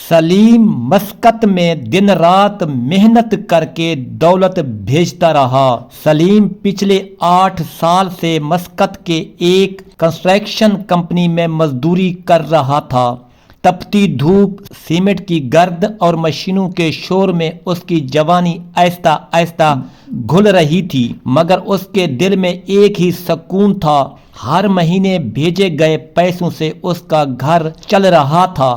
سلیم Muscat میں دن رات محنت کر کے دولت بھیجتا رہا۔ سلیم پچھلے 8 سال سے مسقط کے ایک کنسٹرکشن کمپنی میں مزدوری کر رہا تھا۔ تپتی دھوپ، سیمنٹ کی گرد اور مشینوں کے شور میں اس کی جوانی آہستہ آہستہ گھل رہی تھی، مگر اس کے دل میں ایک ہی سکون تھا۔ ہر مہینے بھیجے گئے پیسوں سے اس کا گھر چل رہا تھا۔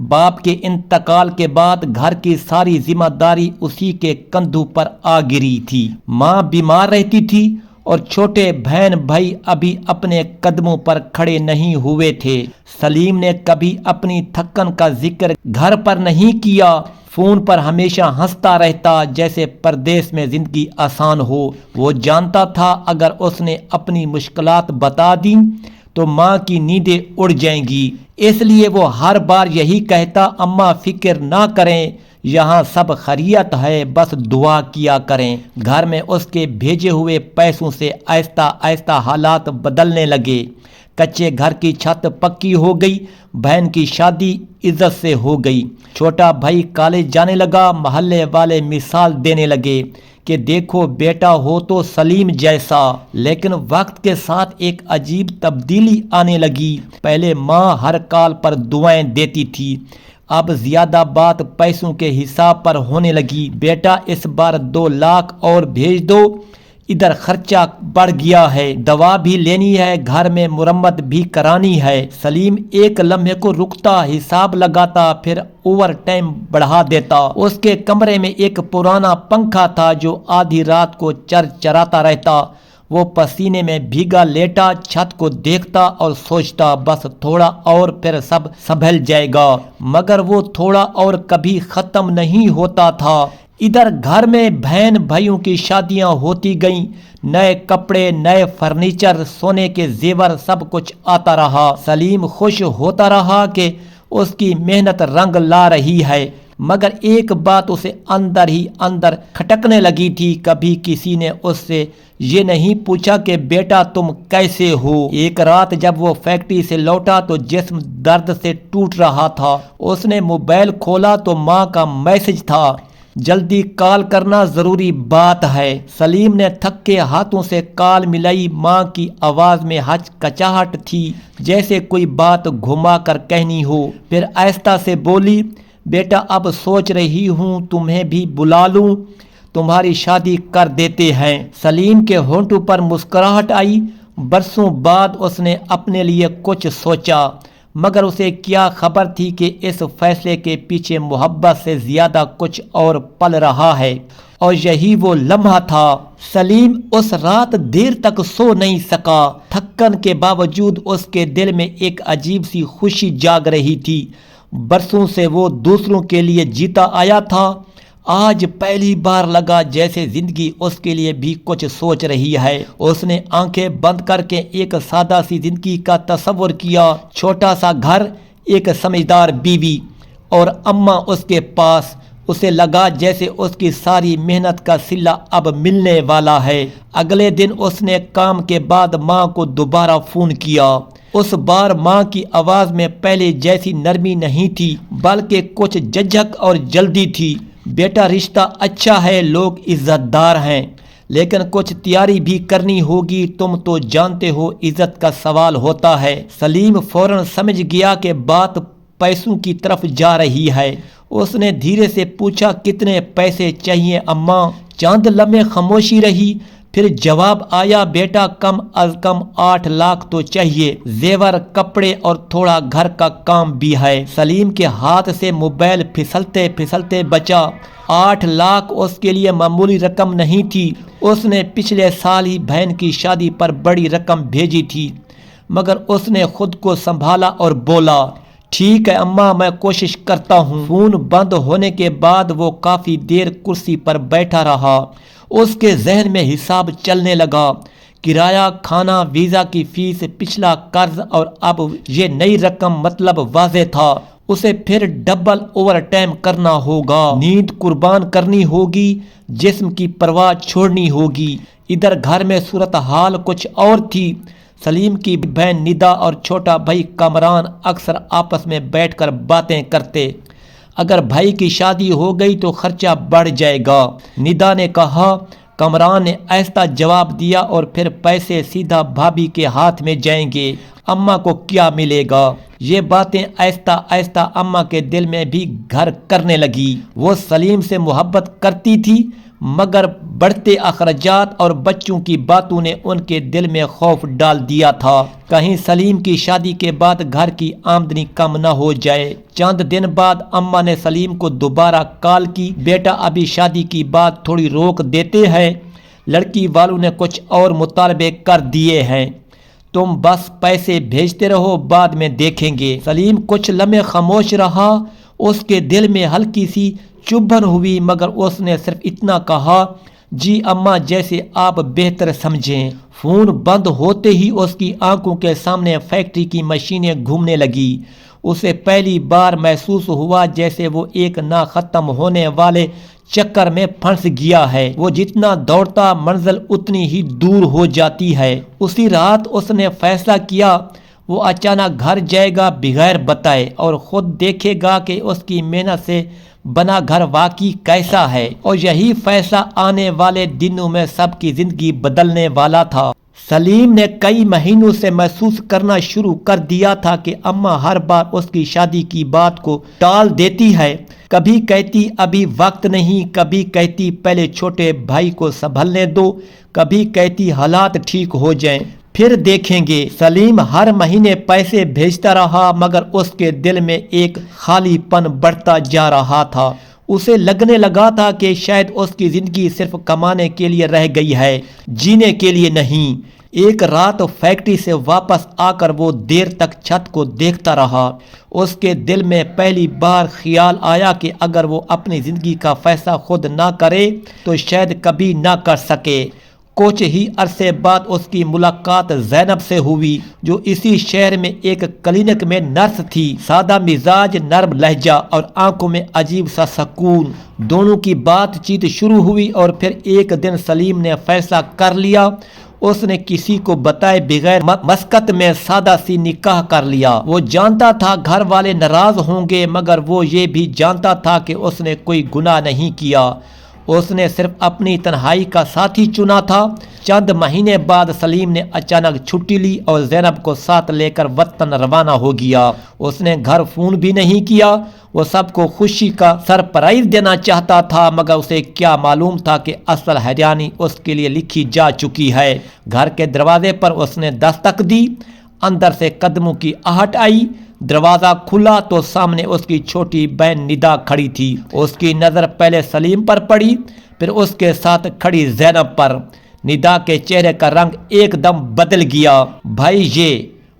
باپ کے انتقال کے بعد گھر کی ساری ذمہ داری اسی کے کندھوں پر آ گری تھی۔ ماں بیمار رہتی تھی اور چھوٹے بہن بھائی ابھی اپنے قدموں پر کھڑے نہیں ہوئے تھے۔ سلیم نے کبھی اپنی تھکن کا ذکر گھر پر نہیں کیا۔ فون پر ہمیشہ ہنستا رہتا جیسے پردیس میں زندگی آسان ہو۔ وہ جانتا تھا اگر اس نے اپنی مشکلات بتا دیں تو ماں کی نیندیں اڑ جائیں گی، اس لیے وہ ہر بار یہی کہتا، اماں فکر نہ کریں، یہاں سب خیریت ہے، بس دعا کیا کریں۔ گھر میں اس کے بھیجے ہوئے پیسوں سے آہستہ آہستہ حالات بدلنے لگے۔ کچے گھر کی چھت پکی ہو گئی، بہن کی شادی عزت سے ہو گئی، چھوٹا بھائی کالج جانے لگا، محلے والے مثال دینے لگے کہ دیکھو بیٹا ہو تو سلیم جیسا۔ لیکن وقت کے ساتھ ایک عجیب تبدیلی آنے لگی۔ پہلے ماں ہر کال پر دعائیں دیتی تھی، اب زیادہ بات پیسوں کے حساب پر ہونے لگی۔ بیٹا اس بار 2 لاکھ اور بھیج دو، ادھر خرچہ بڑھ گیا ہے، دوا بھی لینی ہے، گھر میں مرمت بھی کرانی ہے۔ سلیم ایک لمحے کو رکتا، حساب لگاتا، پھر اوور ٹائم بڑھا دیتا۔ اس کے کمرے میں ایک پرانا پنکھا تھا جو آدھی رات کو چرچراتا رہتا۔ وہ پسینے میں بھیگا لیٹا، چھت کو دیکھتا اور سوچتا بس تھوڑا اور پھر سب سنبھل جائے گا، مگر وہ تھوڑا اور کبھی ختم نہیں ہوتا تھا۔ ادھر گھر میں بہن بھائیوں کی شادیاں ہوتی گئیں، نئے کپڑے، نئے فرنیچر، سونے کے زیور، سب کچھ آتا رہا۔ سلیم خوش ہوتا رہا کہ اس کی محنت رنگ لا رہی ہے، مگر ایک بات اسے اندر ہی اندر کھٹکنے لگی تھی۔ کبھی کسی نے اس سے یہ نہیں پوچھا کہ بیٹا تم کیسے ہو؟ ایک رات جب وہ فیکٹری سے لوٹا تو جسم درد سے ٹوٹ رہا تھا۔ اس نے موبائل کھولا تو ماں کا میسج تھا، جلدی کال کرنا، ضروری بات ہے۔ سلیم نے تھکے ہاتھوں سے کال ملائی۔ ماں کی آواز میں ہچکچاہٹ تھی، جیسے کوئی بات گھما کر کہنی ہو۔ پھر آہستہ سے بولی، بیٹا اب سوچ رہی ہوں تمہیں بھی بلا لوں، تمہاری شادی کر دیتے ہیں۔ سلیم کے ہونٹوں پر مسکراہٹ آئی۔ برسوں بعد اس نے اپنے لیے کچھ سوچا، مگر اسے کیا خبر تھی کہ اس فیصلے کے پیچھے محبت سے زیادہ کچھ اور پل رہا ہے، اور یہی وہ لمحہ تھا۔ سلیم اس رات دیر تک سو نہیں سکا۔ تھکن کے باوجود اس کے دل میں ایک عجیب سی خوشی جاگ رہی تھی۔ برسوں سے وہ دوسروں کے لیے جیتا آیا تھا، آج پہلی بار لگا جیسے زندگی اس کے لیے بھی کچھ سوچ رہی ہے۔ اس نے آنکھیں بند کر کے ایک سادہ سی زندگی کا تصور کیا، چھوٹا سا گھر، ایک سمجھدار بیوی اور اماں اس کے پاس۔ اسے لگا جیسے اس کی ساری محنت کا صلہ اب ملنے والا ہے۔ اگلے دن اس نے کام کے بعد ماں کو دوبارہ فون کیا۔ اس بار ماں کی آواز میں پہلے جیسی نرمی نہیں تھی، بلکہ کچھ جھجک اور جلدی تھی۔ بیٹا رشتہ اچھا ہے، لوگ عزت دار ہیں، لیکن کچھ تیاری بھی کرنی ہوگی، تم تو جانتے ہو عزت کا سوال ہوتا ہے۔ سلیم فوراً سمجھ گیا کہ بات پیسوں کی طرف جا رہی ہے۔ اس نے دھیرے سے پوچھا، کتنے پیسے چاہیے اماں؟ چند لمحے خاموشی رہی، پھر جواب آیا، بیٹا کم از کم 8 لاکھ تو چاہیے، زیور، کپڑے اور تھوڑا گھر کا کام بھی ہے۔ سلیم کے ہاتھ سے موبائل پھسلتے پھسلتے بچا۔ 8 لاکھ اس کے لیے معمولی رقم نہیں تھی۔ اس نے پچھلے سال ہی بہن کی شادی پر بڑی رقم بھیجی تھی، مگر اس نے خود کو سنبھالا اور بولا، ٹھیک ہے اماں، میں کوشش کرتا ہوں۔ فون بند ہونے کے بعد وہ کافی دیر کرسی پر بیٹھا رہا۔ اس کے ذہن میں حساب چلنے لگا، کرایہ، کھانا، ویزا کی فیس، پچھلا قرض اور اب یہ نئی رقم، مطلب واضح تھا، اسے پھر ڈبل اوور ٹائم کرنا ہوگا، نیند قربان کرنی ہوگی، جسم کی پرواہ چھوڑنی ہوگی۔ ادھر گھر میں صورتحال کچھ اور تھی۔ سلیم کی بہن ندا اور چھوٹا بھائی کامران اکثر آپس میں بیٹھ کر باتیں کرتے۔ اگر بھائی کی شادی ہو گئی تو خرچہ بڑھ جائے گا۔ ندا نے کہا۔ کامران نے آہستہ جواب دیا، اور پھر پیسے سیدھا بھابھی کے ہاتھ میں جائیں گے، اماں کو کیا ملے گا؟ یہ باتیں آہستہ آہستہ اماں کے دل میں بھی گھر کرنے لگی۔ وہ سلیم سے محبت کرتی تھی، مگر بڑھتے اخراجات اور بچوں کی باتوں نے ان کے دل میں خوف ڈال دیا تھا، کہیں سلیم کی شادی کے بعد گھر کی آمدنی کم نہ ہو جائے۔ چند دن بعد اماں نے سلیم کو دوبارہ کال کی۔ بیٹا، ابھی شادی کی بات تھوڑی روک دیتے ہیں، لڑکی والوں نے کچھ اور مطالبے کر دیے ہیں، تم بس پیسے بھیجتے رہو، بعد میں دیکھیں گے۔ سلیم کچھ لمحے خاموش رہا، اس کے دل میں ہلکی سی چبھن ہوئی، مگر اس نے صرف اتنا کہا، جی اماں، جیسے آپ بہتر سمجھیں۔ فون بند ہوتے ہی اس کی آنکھوں کے سامنے فیکٹری کی مشینیں گھومنے لگی۔ اسے پہلی بار محسوس ہوا جیسے وہ ایک نہ ختم ہونے والے چکر میں پھنس گیا ہے۔ وہ جتنا دوڑتا منزل اتنی ہی دور ہو جاتی ہے۔ اسی رات اس نے فیصلہ کیا، وہ اچانک گھر جائے گا بغیر بتائے، اور خود دیکھے گا کہ اس کی محنت سے بنا گھر واقعی کیسا ہے، اور یہی فیصلہ آنے والے دنوں میں سب کی زندگی بدلنے والا تھا۔ سلیم نے کئی مہینوں سے محسوس کرنا شروع کر دیا تھا کہ اماں ہر بار اس کی شادی کی بات کو ٹال دیتی ہے، کبھی کہتی ابھی وقت نہیں، کبھی کہتی پہلے چھوٹے بھائی کو سنبھلنے دو، کبھی کہتی حالات ٹھیک ہو جائیں پھر دیکھیں گے۔ سلیم ہر مہینے پیسے بھیجتا رہا، مگر اس کے دل میں ایک خالی پن بڑھتا جا رہا تھا۔ اسے لگنے لگا تھا کہ شاید اس کی زندگی صرف کمانے کے لیے رہ گئی ہے، جینے کے لیے نہیں۔ ایک رات فیکٹری سے واپس آ کر وہ دیر تک چھت کو دیکھتا رہا۔ اس کے دل میں پہلی بار خیال آیا کہ اگر وہ اپنی زندگی کا فیصلہ خود نہ کرے تو شاید کبھی نہ کر سکے۔ کچھ ہی عرصے بعد اس کی ملاقات زینب سے ہوئی، جو اسی شہر میں ایک کلینک میں نرس تھی۔ سادہ مزاج، نرم لہجہ اور آنکھوں میں عجیب سا سکون۔ دونوں کی بات چیت شروع ہوئی، اور پھر ایک دن سلیم نے فیصلہ کر لیا۔ اس نے کسی کو بتائے بغیر مسقط میں سادہ سی نکاح کر لیا۔ وہ جانتا تھا گھر والے ناراض ہوں گے، مگر وہ یہ بھی جانتا تھا کہ اس نے کوئی گناہ نہیں کیا، اس نے صرف اپنی تنہائی کا ساتھی چنا تھا۔ چند مہینے بعد سلیم نے اچانک چھٹی لی اور زینب کو ساتھ لے کر وطن روانہ ہو گیا۔ اس نے گھر فون بھی نہیں کیا، وہ سب کو خوشی کا سرپرائز دینا چاہتا تھا، مگر اسے کیا معلوم تھا کہ اصل حیرانی اس کے لیے لکھی جا چکی ہے۔ گھر کے دروازے پر اس نے دستک دی، اندر سے قدموں کی آہٹ آئی۔ دروازہ کھلا تو سامنے اس کی چھوٹی بہن ندا کھڑی تھی۔ اس کی نظر پہلے سلیم پر پڑی، پھر اس کے ساتھ کھڑی زینب پر۔ ندا کے چہرے کا رنگ ایک دم بدل گیا۔ بھائی، یہ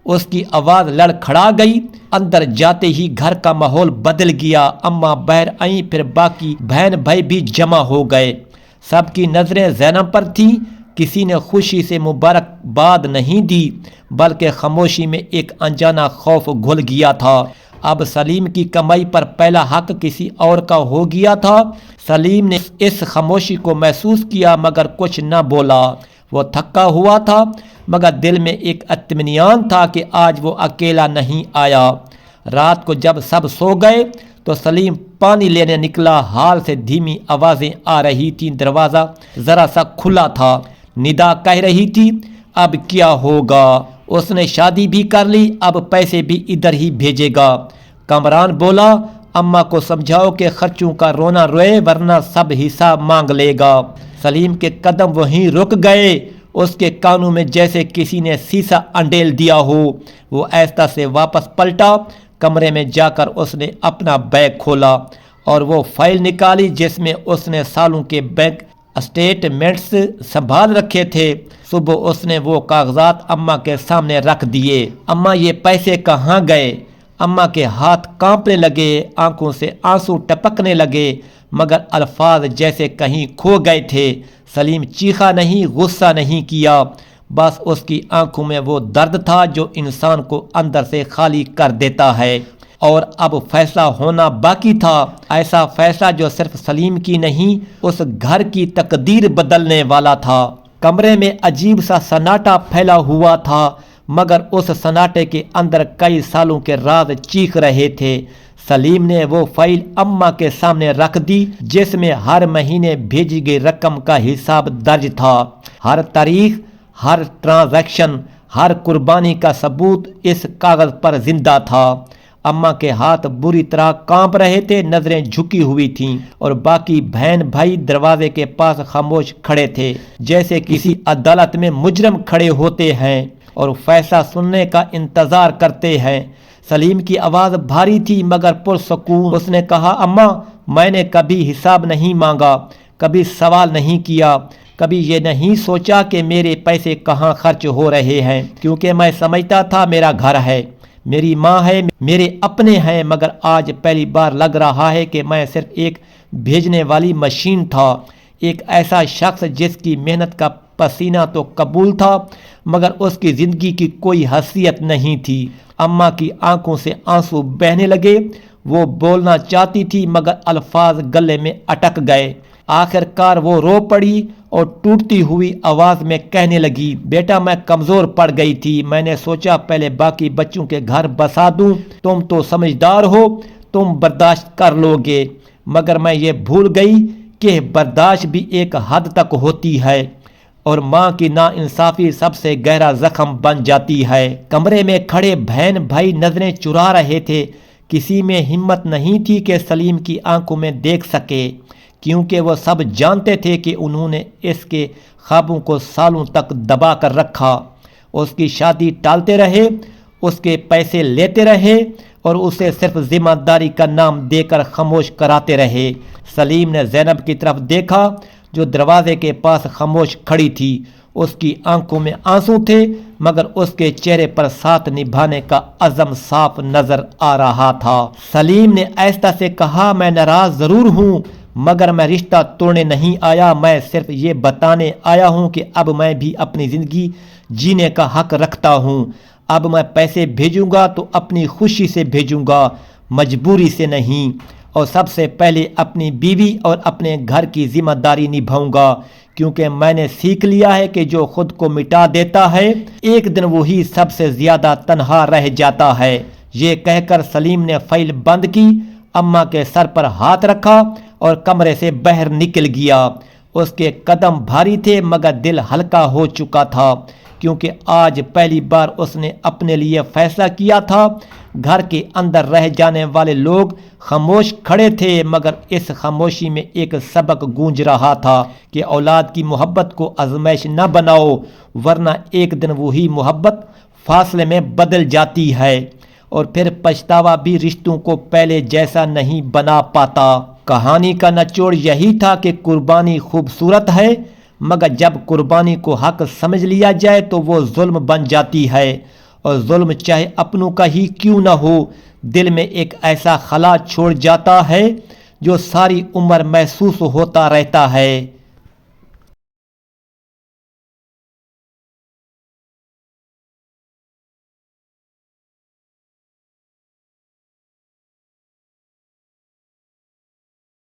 اس کی آواز لڑکھڑا گئی۔ اندر جاتے ہی گھر کا ماحول بدل گیا۔ اماں باہر آئیں، پھر باقی بہن بھائی بھی جمع ہو گئے۔ سب کی نظریں زینب پر تھیں۔ کسی نے خوشی سے مبارکباد نہیں دی، بلکہ خاموشی میں ایک انجانا خوف گھل گیا تھا۔ اب سلیم کی کمائی پر پہلا حق کسی اور کا ہو گیا تھا۔ سلیم نے اس خاموشی کو محسوس کیا، مگر کچھ نہ بولا۔ وہ تھکا ہوا تھا، مگر دل میں ایک اطمینان تھا کہ آج وہ اکیلا نہیں آیا۔ رات کو جب سب سو گئے تو سلیم پانی لینے نکلا۔ ہال سے دھیمی آوازیں آ رہی تھیں، دروازہ ذرا سا کھلا تھا۔ ندا کہہ رہی تھی، اب کیا ہوگا؟ اس نے شادی بھی کر لی، اب پیسے بھی ادھر ہی بھیجے گا۔ کامران بولا، اماں کو سمجھاؤ کہ خرچوں کا رونا روئے، ورنہ سب حساب مانگ لے گا۔ سلیم کے قدم وہیں رک گئے۔ اس کے کانوں میں جیسے کسی نے سیسا انڈیل دیا ہو۔ وہ آہستہ سے واپس پلٹا۔ کمرے میں جا کر اس نے اپنا بیگ کھولا اور وہ فائل نکالی جس میں اس نے سالوں کے بینک اسٹیٹمنٹس سنبھال رکھے تھے۔ صبح اس نے وہ کاغذات اماں کے سامنے رکھ دیے۔ اماں، یہ پیسے کہاں گئے؟ اماں کے ہاتھ کانپنے لگے، آنکھوں سے آنسو ٹپکنے لگے، مگر الفاظ جیسے کہیں کھو گئے تھے۔ سلیم چیخا نہیں، غصہ نہیں کیا، بس اس کی آنکھوں میں وہ درد تھا جو انسان کو اندر سے خالی کر دیتا ہے۔ اور اب فیصلہ ہونا باقی تھا، ایسا فیصلہ جو صرف سلیم کی نہیں، اس گھر کی تقدیر بدلنے والا تھا۔ کمرے میں عجیب سا سناٹا پھیلا ہوا تھا، مگر اس سناٹے کے اندر کئی سالوں کے راز چیخ رہے تھے۔ سلیم نے وہ فائل اماں کے سامنے رکھ دی جس میں ہر مہینے بھیجی گئی رقم کا حساب درج تھا۔ ہر تاریخ، ہر ٹرانزیکشن، ہر قربانی کا ثبوت اس کاغذ پر زندہ تھا۔ اماں کے ہاتھ بری طرح کانپ رہے تھے، نظریں جھکی ہوئی تھیں اور باقی بہن بھائی دروازے کے پاس خاموش کھڑے تھے، جیسے کسی عدالت میں مجرم کھڑے ہوتے ہیں اور فیصلہ سننے کا انتظار کرتے ہیں۔ سلیم کی آواز بھاری تھی مگر پرسکون۔ اس نے کہا، اماں، میں نے کبھی حساب نہیں مانگا، کبھی سوال نہیں کیا، کبھی یہ نہیں سوچا کہ میرے پیسے کہاں خرچ ہو رہے ہیں، کیونکہ میں سمجھتا تھا میرا گھر ہے، میری ماں ہے، میرے اپنے ہیں۔ مگر آج پہلی بار لگ رہا ہے کہ میں صرف ایک بھیجنے والی مشین تھا، ایک ایسا شخص جس کی محنت کا پسینہ تو قبول تھا مگر اس کی زندگی کی کوئی حیثیت نہیں تھی۔ اماں کی آنکھوں سے آنسو بہنے لگے، وہ بولنا چاہتی تھی مگر الفاظ گلے میں اٹک گئے۔ آخر کار وہ رو پڑی اور ٹوٹتی ہوئی آواز میں کہنے لگی، بیٹا، میں کمزور پڑ گئی تھی، میں نے سوچا پہلے باقی بچوں کے گھر بسا دوں، تم تو سمجھدار ہو، تم برداشت کر لو گے، مگر میں یہ بھول گئی کہ برداشت بھی ایک حد تک ہوتی ہے اور ماں کی ناانصافی سب سے گہرا زخم بن جاتی ہے۔ کمرے میں کھڑے بہن بھائی نظریں چرا رہے تھے، کسی میں ہمت نہیں تھی کہ سلیم کی آنکھوں میں دیکھ سکے، کیونکہ وہ سب جانتے تھے کہ انہوں نے اس کے خوابوں کو سالوں تک دبا کر رکھا، اس کی شادی ٹالتے رہے، اس کے پیسے لیتے رہے اور اسے صرف ذمہ داری کا نام دے کر خاموش کراتے رہے۔ سلیم نے زینب کی طرف دیکھا جو دروازے کے پاس خاموش کھڑی تھی، اس کی آنکھوں میں آنسو تھے مگر اس کے چہرے پر ساتھ نبھانے کا عزم صاف نظر آ رہا تھا۔ سلیم نے آہستہ سے کہا، میں ناراض ضرور ہوں مگر میں رشتہ توڑنے نہیں آیا، میں صرف یہ بتانے آیا ہوں کہ اب میں بھی اپنی زندگی جینے کا حق رکھتا ہوں۔ اب میں پیسے بھیجوں گا تو اپنی خوشی سے بھیجوں گا، مجبوری سے نہیں، اور سب سے پہلے اپنی بیوی اور اپنے گھر کی ذمہ داری نبھاؤں گا، کیونکہ میں نے سیکھ لیا ہے کہ جو خود کو مٹا دیتا ہے ایک دن وہی سب سے زیادہ تنہا رہ جاتا ہے۔ یہ کہہ کر سلیم نے فائل بند کی، اماں کے سر پر ہاتھ رکھا اور کمرے سے باہر نکل گیا۔ اس کے قدم بھاری تھے مگر دل ہلکا ہو چکا تھا، کیونکہ آج پہلی بار اس نے اپنے لیے فیصلہ کیا تھا۔ گھر کے اندر رہ جانے والے لوگ خاموش کھڑے تھے مگر اس خاموشی میں ایک سبق گونج رہا تھا کہ اولاد کی محبت کو آزمائش نہ بناؤ، ورنہ ایک دن وہی محبت فاصلے میں بدل جاتی ہے اور پھر پچھتاوا بھی رشتوں کو پہلے جیسا نہیں بنا پاتا۔ کہانی کا نچوڑ یہی تھا کہ قربانی خوبصورت ہے مگر جب قربانی کو حق سمجھ لیا جائے تو وہ ظلم بن جاتی ہے، اور ظلم چاہے اپنوں کا ہی کیوں نہ ہو دل میں ایک ایسا خلا چھوڑ جاتا ہے جو ساری عمر محسوس ہوتا رہتا ہے۔